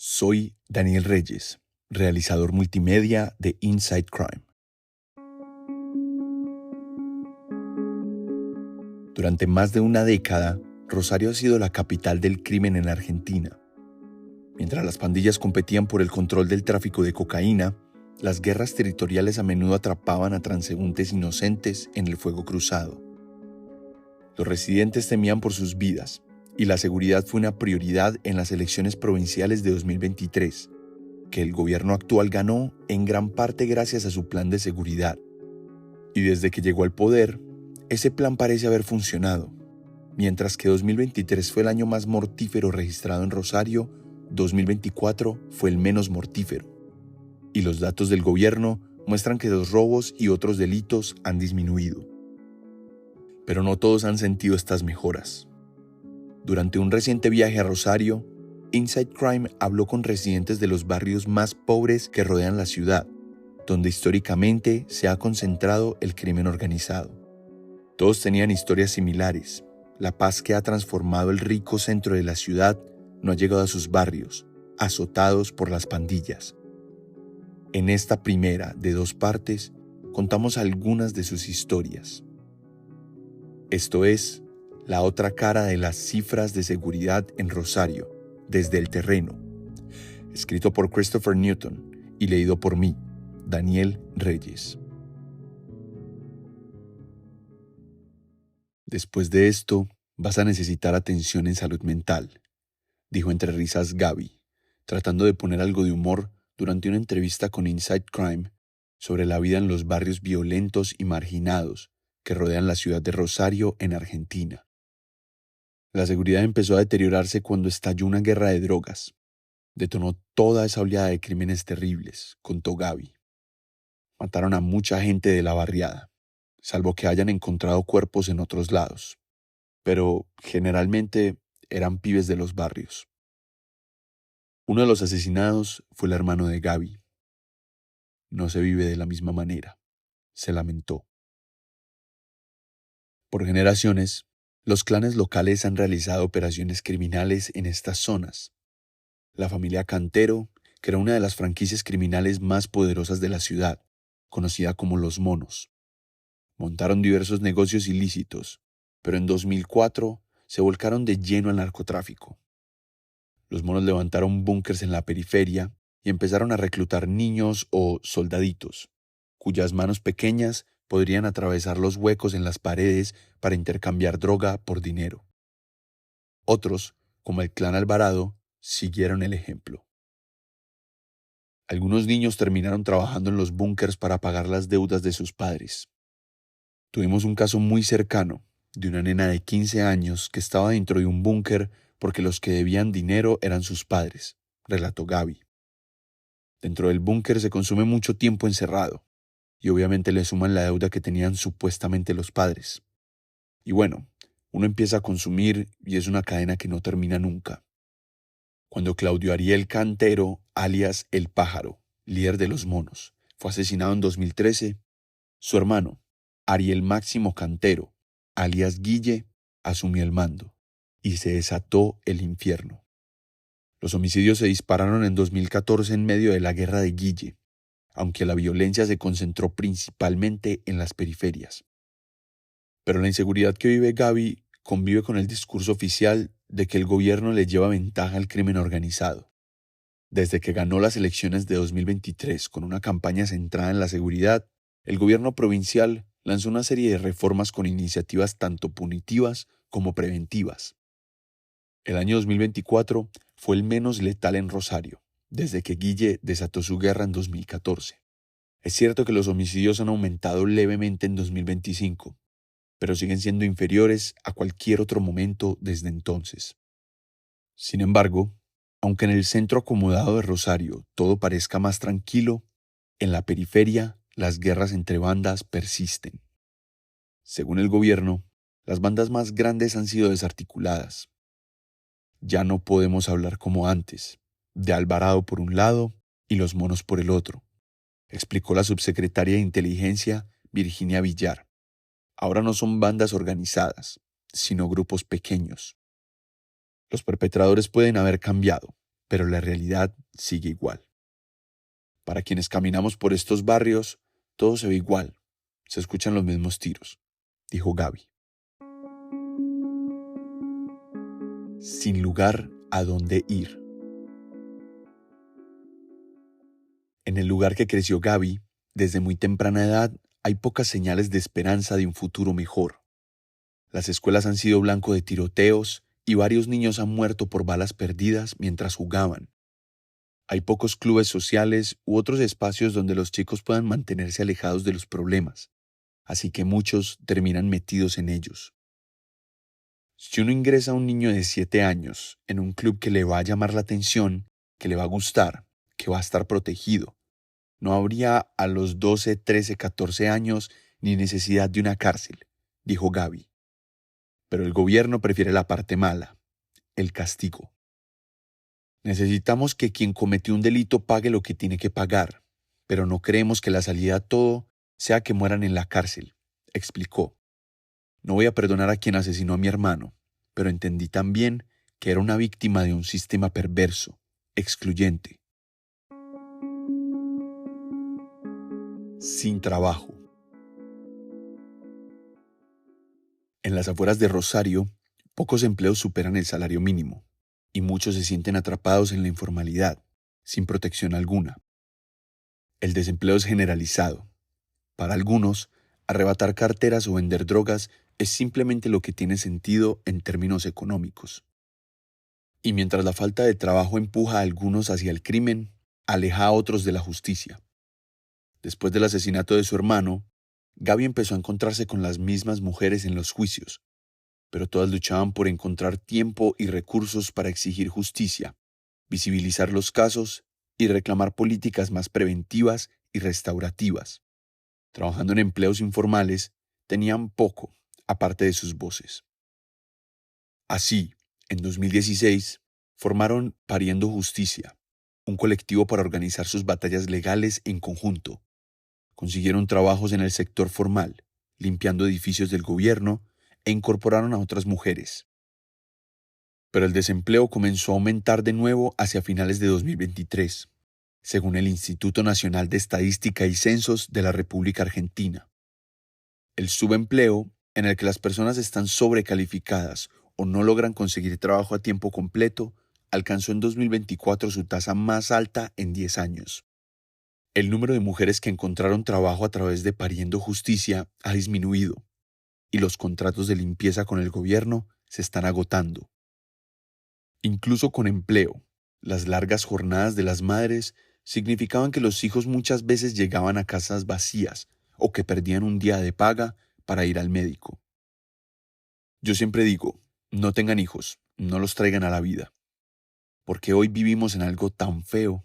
Soy Daniel Reyes, realizador multimedia de Inside Crime. Durante más de una década, Rosario ha sido la capital del crimen en Argentina. Mientras las pandillas competían por el control del tráfico de cocaína, las guerras territoriales a menudo atrapaban a transeúntes inocentes en el fuego cruzado. Los residentes temían por sus vidas, y la seguridad fue una prioridad en las elecciones provinciales de 2023, que el gobierno actual ganó en gran parte gracias a su plan de seguridad. Y desde que llegó al poder, ese plan parece haber funcionado. Mientras que 2023 fue el año más mortífero registrado en Rosario, 2024 fue el menos mortífero. Y los datos del gobierno muestran que los robos y otros delitos han disminuido. Pero no todos han sentido estas mejoras. Durante un reciente viaje a Rosario, Inside Crime habló con residentes de los barrios más pobres que rodean la ciudad, donde históricamente se ha concentrado el crimen organizado. Todos tenían historias similares. La paz que ha transformado el rico centro de la ciudad no ha llegado a sus barrios, azotados por las pandillas. En esta primera de dos partes, contamos algunas de sus historias. Esto es La otra cara de las cifras de seguridad en Rosario, desde el terreno, escrito por Christopher Newton y leído por mí, Daniel Reyes. Después de esto, vas a necesitar atención en salud mental, dijo entre risas Gaby, tratando de poner algo de humor durante una entrevista con Inside Crime sobre la vida en los barrios violentos y marginados que rodean la ciudad de Rosario en Argentina. La seguridad empezó a deteriorarse cuando estalló una guerra de drogas. Detonó toda esa oleada de crímenes terribles, contó Gaby. Mataron a mucha gente de la barriada, salvo que hayan encontrado cuerpos en otros lados. Pero generalmente eran pibes de los barrios. Uno de los asesinados fue el hermano de Gaby. No se vive de la misma manera, se lamentó. Por generaciones, los clanes locales han realizado operaciones criminales en estas zonas. La familia Cantero, que era una de las franquicias criminales más poderosas de la ciudad, conocida como Los Monos. Montaron diversos negocios ilícitos, pero en 2004 se volcaron de lleno al narcotráfico. Los Monos levantaron búnkers en la periferia y empezaron a reclutar niños o soldaditos, cuyas manos pequeñas podrían atravesar los huecos en las paredes para intercambiar droga por dinero. Otros, como el clan Alvarado, siguieron el ejemplo. Algunos niños terminaron trabajando en los búnkers para pagar las deudas de sus padres. Tuvimos un caso muy cercano de una nena de 15 años que estaba dentro de un búnker porque los que debían dinero eran sus padres, relató Gaby. Dentro del búnker se consume mucho tiempo encerrado, y obviamente le suman la deuda que tenían supuestamente los padres. Y bueno, uno empieza a consumir y es una cadena que no termina nunca. Cuando Claudio Ariel Cantero, alias El Pájaro, líder de Los Monos, fue asesinado en 2013, su hermano, Ariel Máximo Cantero, alias Guille, asumió el mando, y se desató el infierno. Los homicidios se dispararon en 2014 en medio de la guerra de Guille, aunque la violencia se concentró principalmente en las periferias. Pero la inseguridad que vive Gaby convive con el discurso oficial de que el gobierno le lleva ventaja al crimen organizado. Desde que ganó las elecciones de 2023 con una campaña centrada en la seguridad, el gobierno provincial lanzó una serie de reformas con iniciativas tanto punitivas como preventivas. El año 2024 fue el menos letal en Rosario, desde que Guille desató su guerra en 2014. Es cierto que los homicidios han aumentado levemente en 2025, pero siguen siendo inferiores a cualquier otro momento desde entonces. Sin embargo, aunque en el centro acomodado de Rosario todo parezca más tranquilo, en la periferia las guerras entre bandas persisten. Según el gobierno, las bandas más grandes han sido desarticuladas. Ya no podemos hablar como antes, de Alvarado por un lado y Los Monos por el otro, explicó la subsecretaria de Inteligencia Virginia Villar. Ahora no son bandas organizadas, sino grupos pequeños. Los perpetradores pueden haber cambiado, pero la realidad sigue igual. Para quienes caminamos por estos barrios, todo se ve igual, se escuchan los mismos tiros, dijo Gaby. Sin lugar a dónde ir. En el lugar que creció Gaby, desde muy temprana edad, hay pocas señales de esperanza de un futuro mejor. Las escuelas han sido blanco de tiroteos y varios niños han muerto por balas perdidas mientras jugaban. Hay pocos clubes sociales u otros espacios donde los chicos puedan mantenerse alejados de los problemas, así que muchos terminan metidos en ellos. Si uno ingresa a un niño de 7 años en un club que le va a llamar la atención, que le va a gustar, que va a estar protegido, no habría a los 12, 13, 14 años ni necesidad de una cárcel, dijo Gaby. Pero el gobierno prefiere la parte mala, el castigo. Necesitamos que quien cometió un delito pague lo que tiene que pagar, pero no creemos que la salida a todo sea que mueran en la cárcel, explicó. No voy a perdonar a quien asesinó a mi hermano, pero entendí también que era una víctima de un sistema perverso, excluyente. Sin trabajo. En las afueras de Rosario, pocos empleos superan el salario mínimo, y muchos se sienten atrapados en la informalidad, sin protección alguna. El desempleo es generalizado. Para algunos, arrebatar carteras o vender drogas es simplemente lo que tiene sentido en términos económicos. Y mientras la falta de trabajo empuja a algunos hacia el crimen, aleja a otros de la justicia. Después del asesinato de su hermano, Gaby empezó a encontrarse con las mismas mujeres en los juicios, pero todas luchaban por encontrar tiempo y recursos para exigir justicia, visibilizar los casos y reclamar políticas más preventivas y restaurativas. Trabajando en empleos informales, tenían poco, aparte de sus voces. Así, en 2016, formaron Pariendo Justicia, un colectivo para organizar sus batallas legales en conjunto. Consiguieron trabajos en el sector formal, limpiando edificios del gobierno, e incorporaron a otras mujeres. Pero el desempleo comenzó a aumentar de nuevo hacia finales de 2023, según el Instituto Nacional de Estadística y Censos de la República Argentina. El subempleo, en el que las personas están sobrecalificadas o no logran conseguir trabajo a tiempo completo, alcanzó en 2024 su tasa más alta en 10 años. El número de mujeres que encontraron trabajo a través de Pariendo Justicia ha disminuido, y los contratos de limpieza con el gobierno se están agotando. Incluso con empleo, las largas jornadas de las madres significaban que los hijos muchas veces llegaban a casas vacías o que perdían un día de paga para ir al médico. Yo siempre digo, no tengan hijos, no los traigan a la vida, porque hoy vivimos en algo tan feo.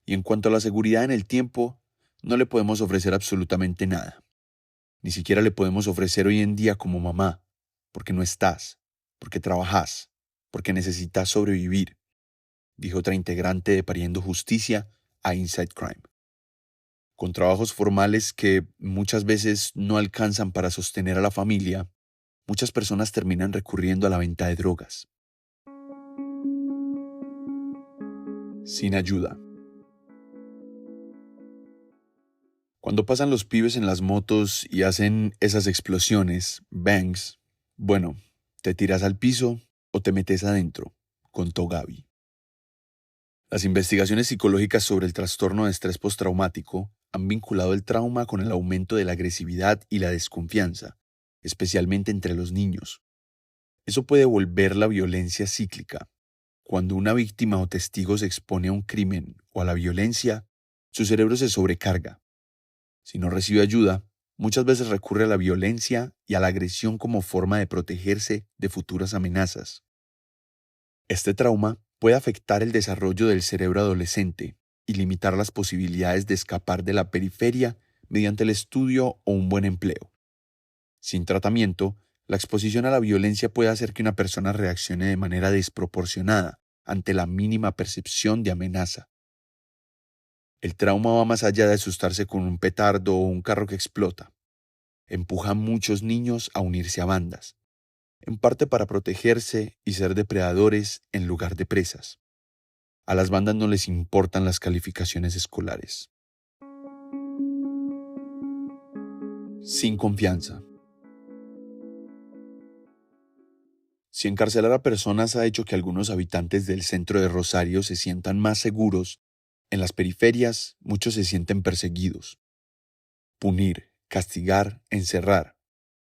Y en cuanto a la seguridad en el tiempo, no le podemos ofrecer absolutamente nada. Ni siquiera le podemos ofrecer hoy en día como mamá, porque no estás, porque trabajas, porque necesitas sobrevivir, dijo otra integrante de Pariendo Justicia a Inside Crime. Con trabajos formales que muchas veces no alcanzan para sostener a la familia, muchas personas terminan recurriendo a la venta de drogas. Sin ayuda. Cuando pasan los pibes en las motos y hacen esas explosiones, bangs, bueno, te tiras al piso o te metes adentro, contó Gaby. Las investigaciones psicológicas sobre el trastorno de estrés postraumático han vinculado el trauma con el aumento de la agresividad y la desconfianza, especialmente entre los niños. Eso puede volver la violencia cíclica. Cuando una víctima o testigo se expone a un crimen o a la violencia, su cerebro se sobrecarga. Si no recibe ayuda, muchas veces recurre a la violencia y a la agresión como forma de protegerse de futuras amenazas. Este trauma puede afectar el desarrollo del cerebro adolescente y limitar las posibilidades de escapar de la periferia mediante el estudio o un buen empleo. Sin tratamiento, la exposición a la violencia puede hacer que una persona reaccione de manera desproporcionada ante la mínima percepción de amenaza. El trauma va más allá de asustarse con un petardo o un carro que explota. Empuja a muchos niños a unirse a bandas, en parte para protegerse y ser depredadores en lugar de presas. A las bandas no les importan las calificaciones escolares. Sin confianza. Si encarcelar a personas ha hecho que algunos habitantes del centro de Rosario se sientan más seguros, en las periferias muchos se sienten perseguidos. Punir, castigar, encerrar.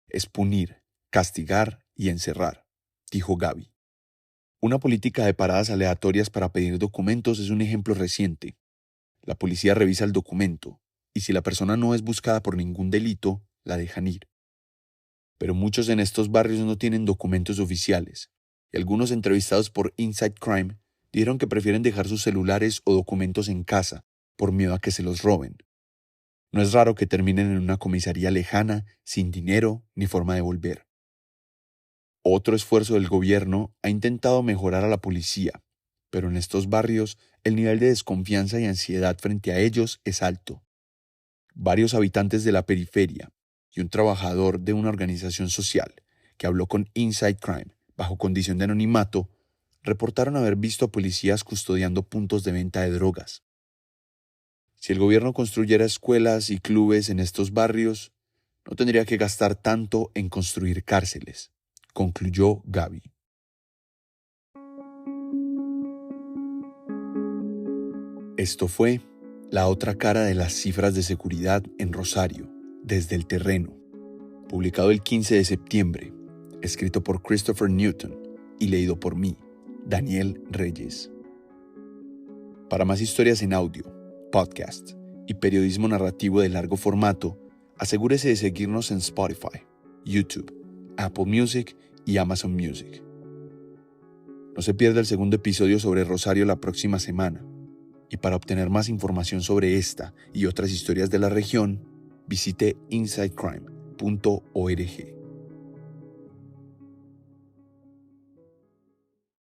Es punir, castigar y encerrar, dijo Gaby. Una política de paradas aleatorias para pedir documentos es un ejemplo reciente. La policía revisa el documento, y si la persona no es buscada por ningún delito, la dejan ir. Pero muchos en estos barrios no tienen documentos oficiales, y algunos entrevistados por Inside Crime dijeron que prefieren dejar sus celulares o documentos en casa, por miedo a que se los roben. No es raro que terminen en una comisaría lejana, sin dinero ni forma de volver. Otro esfuerzo del gobierno ha intentado mejorar a la policía, pero en estos barrios el nivel de desconfianza y ansiedad frente a ellos es alto. Varios habitantes de la periferia y un trabajador de una organización social que habló con Inside Crime bajo condición de anonimato reportaron haber visto a policías custodiando puntos de venta de drogas. Si el gobierno construyera escuelas y clubes en estos barrios, no tendría que gastar tanto en construir cárceles, concluyó Gaby. Esto fue La otra cara de las cifras de seguridad en Rosario, desde el terreno, publicado el 15 de septiembre, escrito por Christopher Newton y leído por mí, Daniel Reyes. Para más historias en audio, podcast y periodismo narrativo de largo formato, asegúrese de seguirnos en Spotify, YouTube, Apple Music y Amazon Music. No se pierda el segundo episodio sobre Rosario la próxima semana. Y para obtener más información sobre esta y otras historias de la región, visite insidecrime.org.